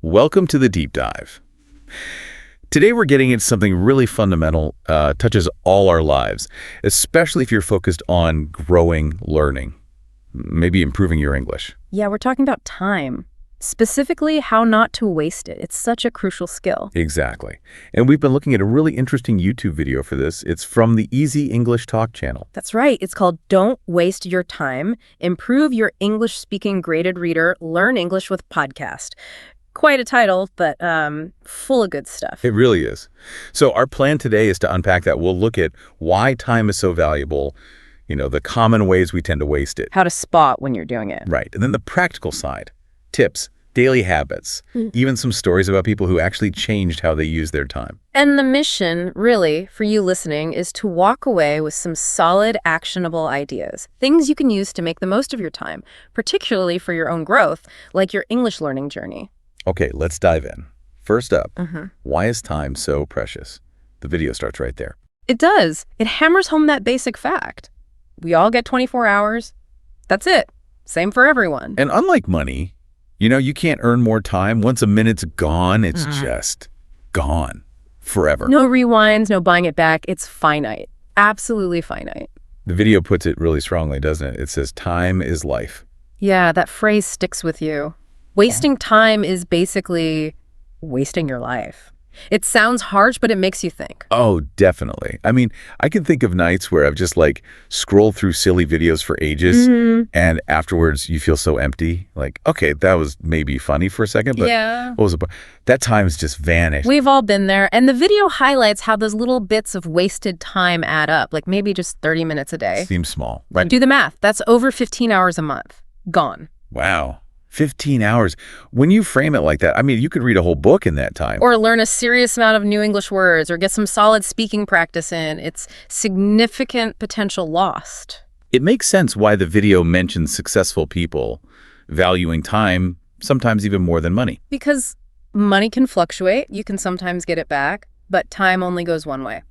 Welcome to the Deep Dive. Today we're getting into something really fundamental, touches all our lives, especially if you're focused on growing, learning, maybe improving your English. Yeah, we're talking about time. Specifically, how not to waste it. It's such a crucial skill. Exactly. And we've been looking at a really interesting YouTube video for this. It's from the Easy English Talk channel. That's right. It's called Don't Waste Your Time. Improve your English-speaking graded reader. Learn English with Podcast. Quite a title, but full of good stuff. It really is. So our plan today is to unpack that. We'll look at why time is so valuable, the common ways we tend to waste it. How to spot when you're doing it. Right. And then the practical side, tips, daily habits, even some stories about people who actually changed how they use their time. And the mission, really, for you listening, is to walk away with some solid, actionable ideas. Things you can use to make the most of your time, particularly for your own growth, like your English learning journey. Okay, let's dive in. First up, why is time so precious? The video starts right there. It does. It hammers home that basic fact. We all get 24 hours. That's it. Same for everyone. And unlike money, you can't earn more time. Once a minute's gone, it's just gone forever. No rewinds, no buying it back. It's finite. Absolutely finite. The video puts it really strongly, doesn't it? It says, time is life. Yeah, that phrase sticks with you. Wasting time is basically wasting your life. It sounds harsh, but it makes you think. Oh, definitely. I mean, I can think of nights where I've just scrolled through silly videos for ages and afterwards you feel so empty. Okay, that was maybe funny for a second, but what was the point? That time's just vanished. We've all been there. And the video highlights how those little bits of wasted time add up, maybe just 30 minutes a day. Seems small, right? Do the math. That's over 15 hours a month. Gone. Wow. 15 hours. When you frame it like that, you could read a whole book in that time. Or learn a serious amount of new English words or get some solid speaking practice in. It's significant potential lost. It makes sense why the video mentions successful people valuing time, sometimes even more than money. Because money can fluctuate. You can sometimes get it back, but time only goes one way,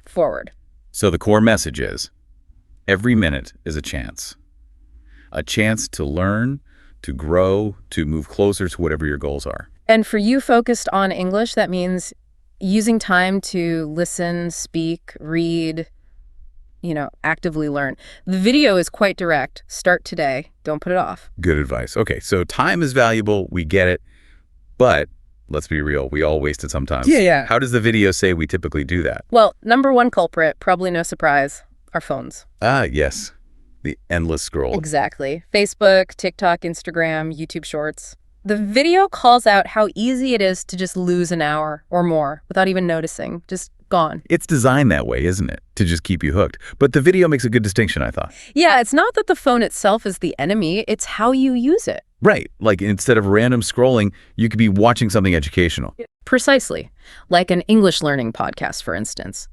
forward. So the core message is, every minute is a chance. A chance to learn, to grow, to move closer to whatever your goals are. And for you focused on English, that means using time to listen, speak, read, actively learn. The video is quite direct. Start today. Don't put it off. Good advice. Okay, so time is valuable. We get it. But let's be real. We all waste it sometimes. Yeah. How does the video say we typically do that? Well, number one culprit, probably no surprise, our phones. Ah, yes. The endless scroll. Exactly. Facebook, TikTok, Instagram, YouTube Shorts. The video calls out how easy it is to just lose an hour or more without even noticing. Just gone. It's designed that way, isn't it? To just keep you hooked. But the video makes a good distinction, I thought. Yeah, it's not that the phone itself is the enemy. It's how you use it. Right. Instead of random scrolling, you could be watching something educational. Precisely. Like an English learning podcast, for instance.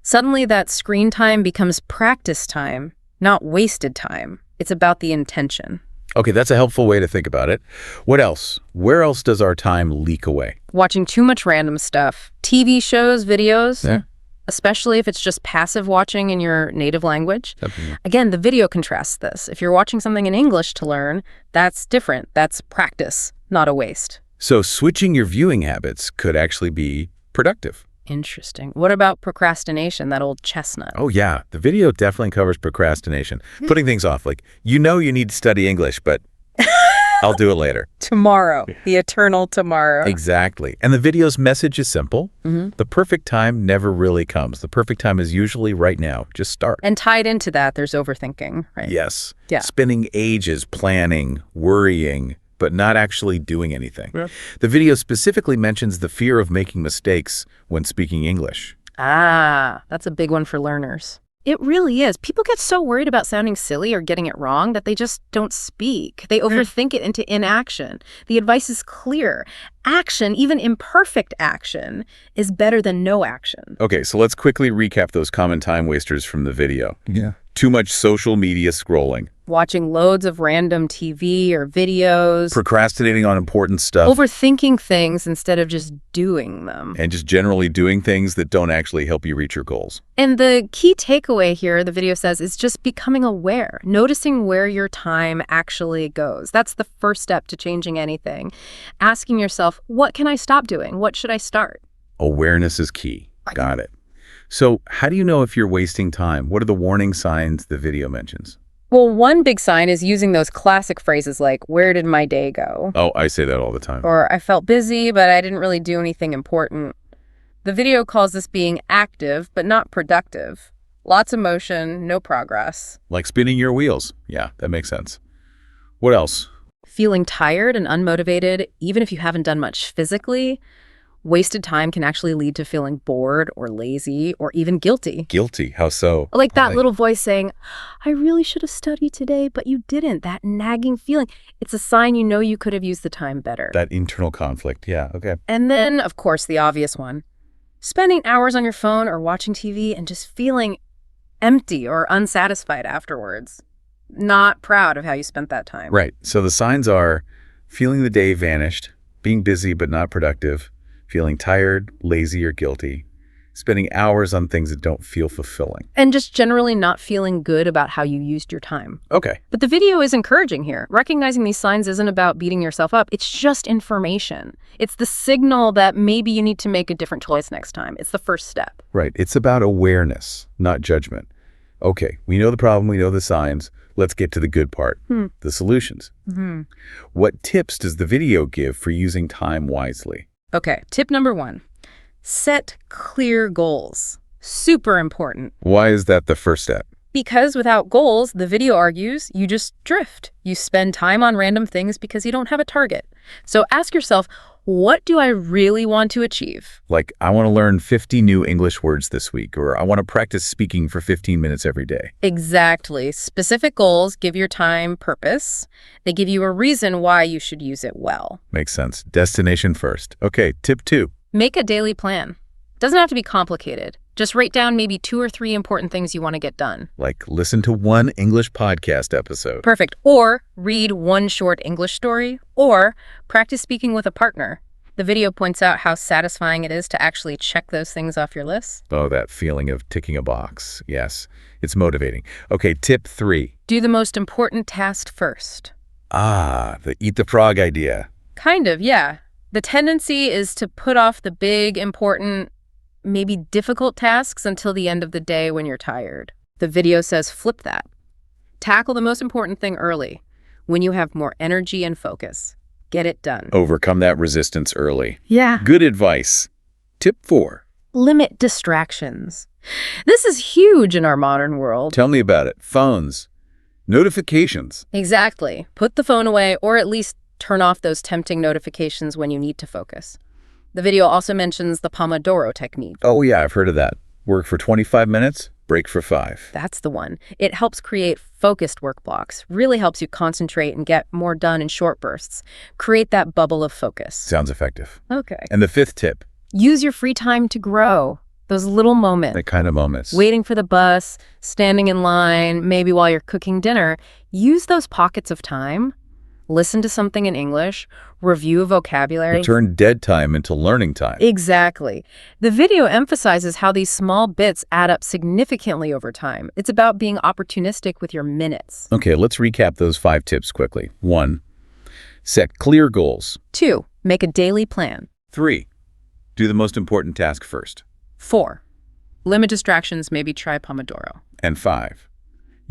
Suddenly that screen time becomes practice time. Not wasted time. It's about the intention. Okay, that's a helpful way to think about it. What else? Where else does our time leak away? Watching too much random stuff. TV shows, videos. Yeah. Especially if it's just passive watching in your native language. Definitely. Again, the video contrasts this. If you're watching something in English to learn, that's different. That's practice, not a waste. So switching your viewing habits could actually be productive. Interesting. What about procrastination, that old chestnut? Oh, yeah. The video definitely covers procrastination. Putting things off, you need to study English, but I'll do it later. Tomorrow. The eternal tomorrow. Exactly. And the video's message is simple. The perfect time never really comes. The perfect time is usually right now. Just start. And tied into that, there's overthinking, right? Yes. Yeah. Spending ages planning, worrying, but not actually doing anything. Yeah. The video specifically mentions the fear of making mistakes when speaking English. Ah, that's a big one for learners. It really is. People get so worried about sounding silly or getting it wrong that they just don't speak. They overthink it into inaction. The advice is clear. Action, even imperfect action, is better than no action. Okay, so let's quickly recap those common time wasters from the video. Yeah. Too much social media scrolling. Watching loads of random TV or videos. Procrastinating on important stuff. Overthinking things instead of just doing them. And just generally doing things that don't actually help you reach your goals. And the key takeaway here, the video says, is just becoming aware, noticing where your time actually goes. That's the first step to changing anything. Asking yourself, what can I stop doing? What should I start? Awareness is key. Got it. So how do you know if you're wasting time? What are the warning signs the video mentions? Well, one big sign is using those classic phrases like, where did my day go? Oh, I say that all the time. Or I felt busy, but I didn't really do anything important. The video calls this being active, but not productive. Lots of motion, no progress. Like spinning your wheels. Yeah, that makes sense. What else? Feeling tired and unmotivated, even if you haven't done much physically. Wasted time can actually lead to feeling bored or lazy or even guilty. Guilty? How so? Like that little voice saying, I really should have studied today, but you didn't. That nagging feeling. It's a sign you know you could have used the time better. That internal conflict. Yeah, okay. And then, of course, the obvious one. Spending hours on your phone or watching TV and just feeling empty or unsatisfied afterwards. Not proud of how you spent that time. Right. So the signs are feeling the day vanished, being busy but not productive, feeling tired, lazy, or guilty, spending hours on things that don't feel fulfilling. And just generally not feeling good about how you used your time. Okay. But the video is encouraging here. Recognizing these signs isn't about beating yourself up. It's just information. It's the signal that maybe you need to make a different choice next time. It's the first step. Right. It's about awareness, not judgment. Okay, we know the problem, we know the signs. Let's get to the good part, the solutions. What tips does the video give for using time wisely? Okay, tip number 1. Set clear goals. Super important. Why is that the first step? Because without goals, the video argues, you just drift. You spend time on random things because you don't have a target. So ask yourself, what do I really want to achieve? Like, I want to learn 50 new English words this week, or I want to practice speaking for 15 minutes every day. Exactly. Specific goals give your time purpose. They give you a reason why you should use it well. Makes sense. Destination first. Okay, tip 2. Make a daily plan. Doesn't have to be complicated. Just write down maybe 2 or 3 important things you want to get done. Like listen to one English podcast episode. Perfect. Or read one short English story. Or practice speaking with a partner. The video points out how satisfying it is to actually check those things off your list. Oh, that feeling of ticking a box. Yes, it's motivating. Okay, tip 3. Do the most important task first. Ah, the eat the frog idea. Kind of, yeah. The tendency is to put off the big, important, maybe difficult tasks until the end of the day when you're tired. The video says flip that. Tackle the most important thing early, when you have more energy and focus. Get it done. Overcome that resistance early. Yeah. Good advice. Tip 4. Limit distractions. This is huge in our modern world. Tell me about it. Phones. Notifications. Exactly. Put the phone away or at least turn off those tempting notifications when you need to focus. The video also mentions the Pomodoro technique. Oh yeah, I've heard of that. Work for 25 minutes, break for 5. That's the one. It helps create focused work blocks, really helps you concentrate and get more done in short bursts. Create that bubble of focus. Sounds effective. Okay. And the 5th tip. Use your free time to grow. Those little moments. The kind of moments. Waiting for the bus, standing in line, maybe while you're cooking dinner. Use those pockets of time. Listen to something in English, review vocabulary. Turn dead time into learning time. Exactly. The video emphasizes how these small bits add up significantly over time. It's about being opportunistic with your minutes. Okay, let's recap those 5 tips quickly. 1. Set clear goals. 2. Make a daily plan. 3. Do the most important task first. 4. Limit distractions, maybe try Pomodoro. And 5.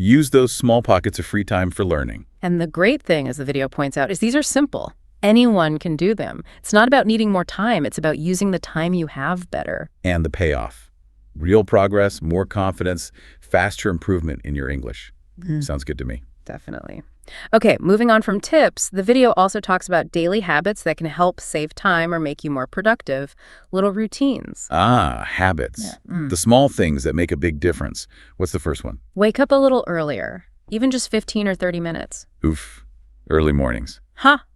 Use those small pockets of free time for learning. And the great thing, as the video points out, is these are simple. Anyone can do them. It's not about needing more time. It's about using the time you have better. And the payoff. Real progress, more confidence, faster improvement in your English. Sounds good to me. Definitely. Okay, moving on from tips, the video also talks about daily habits that can help save time or make you more productive, little routines. Ah, habits. The small things that make a big difference. What's the first one? Wake up a little earlier, even just 15 or 30 minutes. Oof, early mornings.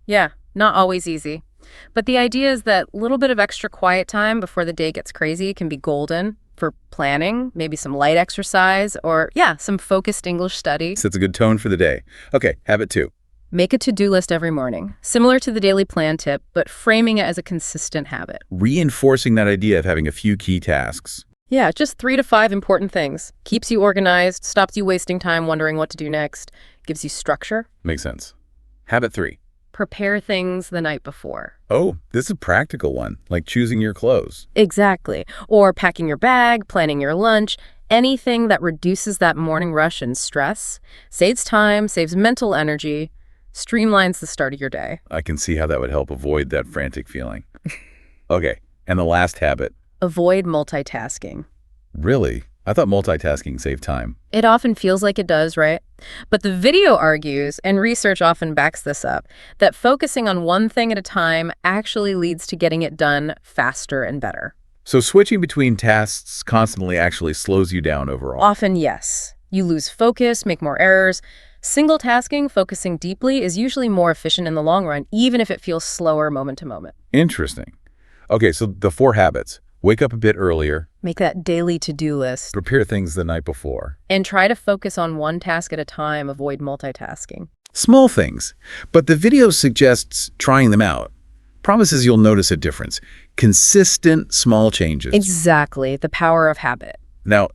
Yeah, not always easy. But the idea is that little bit of extra quiet time before the day gets crazy can be golden for planning, maybe some light exercise, or, yeah, some focused English study. Sets a good tone for the day. Okay, habit 2. Make a to-do list every morning, similar to the daily plan tip, but framing it as a consistent habit. Reinforcing that idea of having a few key tasks. Yeah, just 3 to 5 important things. Keeps you organized, stops you wasting time wondering what to do next, gives you structure. Makes sense. Habit 3. Prepare things the night before. Oh, this is a practical one, like choosing your clothes. Exactly. Or packing your bag, planning your lunch, anything that reduces that morning rush and stress, saves time, saves mental energy, streamlines the start of your day. I can see how that would help avoid that frantic feeling. Okay, and the last habit. Avoid multitasking. Really? I thought multitasking saved time. It often feels like it does, right? But the video argues, and research often backs this up, that focusing on one thing at a time actually leads to getting it done faster and better. So switching between tasks constantly actually slows you down overall. Often, yes. You lose focus, make more errors. Single tasking, focusing deeply, is usually more efficient in the long run, even if it feels slower moment to moment. Interesting. Okay, so the 4 habits. Wake up a bit earlier. Make that daily to-do list. Prepare things the night before. And try to focus on one task at a time. Avoid multitasking. Small things, but the video suggests trying them out. Promises you'll notice a difference. Consistent small changes. Exactly, the power of habit. Now,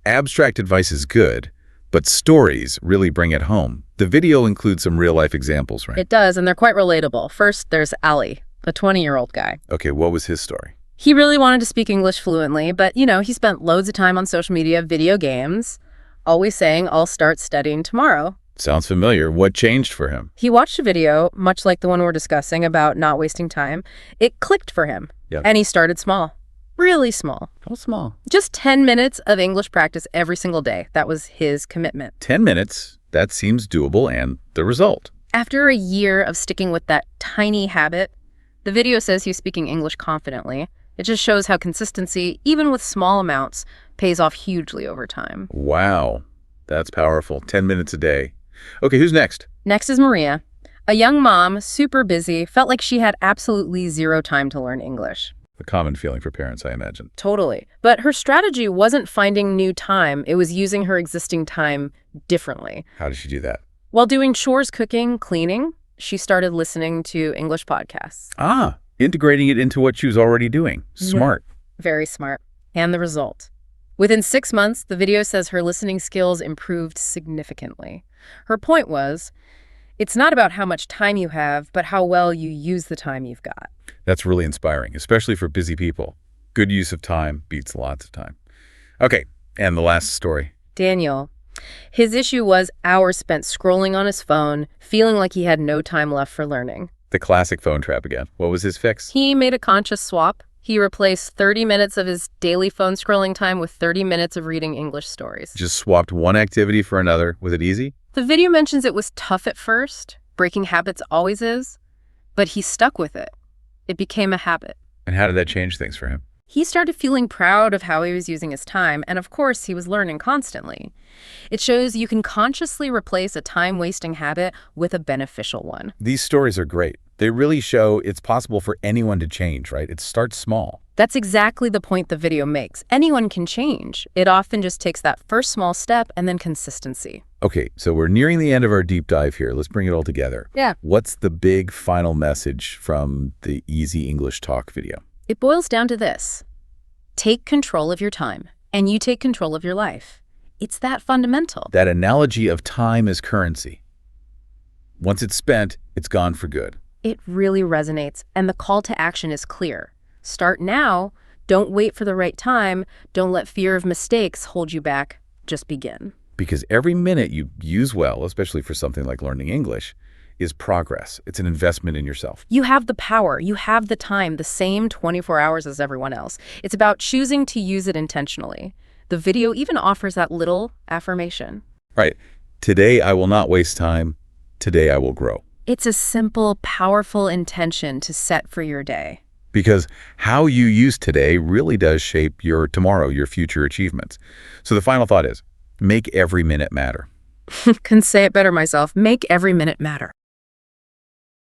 abstract advice is good, but stories really bring it home. The video includes some real-life examples, right? It does, and they're quite relatable. First, there's Ali, a 20-year-old guy. Okay, what was his story? He really wanted to speak English fluently, but, he spent loads of time on social media, video games, always saying, I'll start studying tomorrow. Sounds familiar. What changed for him? He watched a video, much like the one we're discussing, about not wasting time. It clicked for him, and he started small. Really small. How small? Just 10 minutes of English practice every single day. That was his commitment. 10 minutes? That seems doable, and the result? After a year of sticking with that tiny habit, the video says he's speaking English confidently. It just shows how consistency, even with small amounts, pays off hugely over time. Wow. That's powerful. 10 minutes a day. Okay, who's next? Next is Maria, a young mom, super busy, felt like she had absolutely zero time to learn English. A common feeling for parents, I imagine. Totally. But her strategy wasn't finding new time. It was using her existing time differently. How did she do that? While doing chores, cooking, cleaning, she started listening to English podcasts. Integrating it into what she was already doing. Smart. Very smart. And the result. Within 6 months, the video says her listening skills improved significantly. Her point was, it's not about how much time you have, but how well you use the time you've got. That's really inspiring, especially for busy people. Good use of time beats lots of time. Okay, and the last story. Daniel. His issue was hours spent scrolling on his phone, feeling like he had no time left for learning. The classic phone trap again. What was his fix? He made a conscious swap. He replaced 30 minutes of his daily phone scrolling time with 30 minutes of reading English stories. Just swapped one activity for another. Was it easy? The video mentions it was tough at first. Breaking habits always is. But he stuck with it. It became a habit. And how did that change things for him? He started feeling proud of how he was using his time, and of course, he was learning constantly. It shows you can consciously replace a time-wasting habit with a beneficial one. These stories are great. They really show it's possible for anyone to change, right? It starts small. That's exactly the point the video makes. Anyone can change. It often just takes that first small step and then consistency. Okay, so we're nearing the end of our deep dive here. Let's bring it all together. Yeah. What's the big final message from the Easy English Talk video? It boils down to this. Take control of your time, and you take control of your life. It's that fundamental. That analogy of time as currency. Once it's spent, it's gone for good. It really resonates, and the call to action is clear. Start now. Don't wait for the right time. Don't let fear of mistakes hold you back. Just begin. Because every minute you use well, especially for something like learning English, is progress. It's an investment in yourself. You have the power. You have the time, the same 24 hours as everyone else. It's about choosing to use it intentionally. The video even offers that little affirmation. Right. Today I will not waste time. Today I will grow. It's a simple, powerful intention to set for your day. Because how you use today really does shape your tomorrow, your future achievements. So the final thought is, make every minute matter. Couldn't say it better myself. Make every minute matter.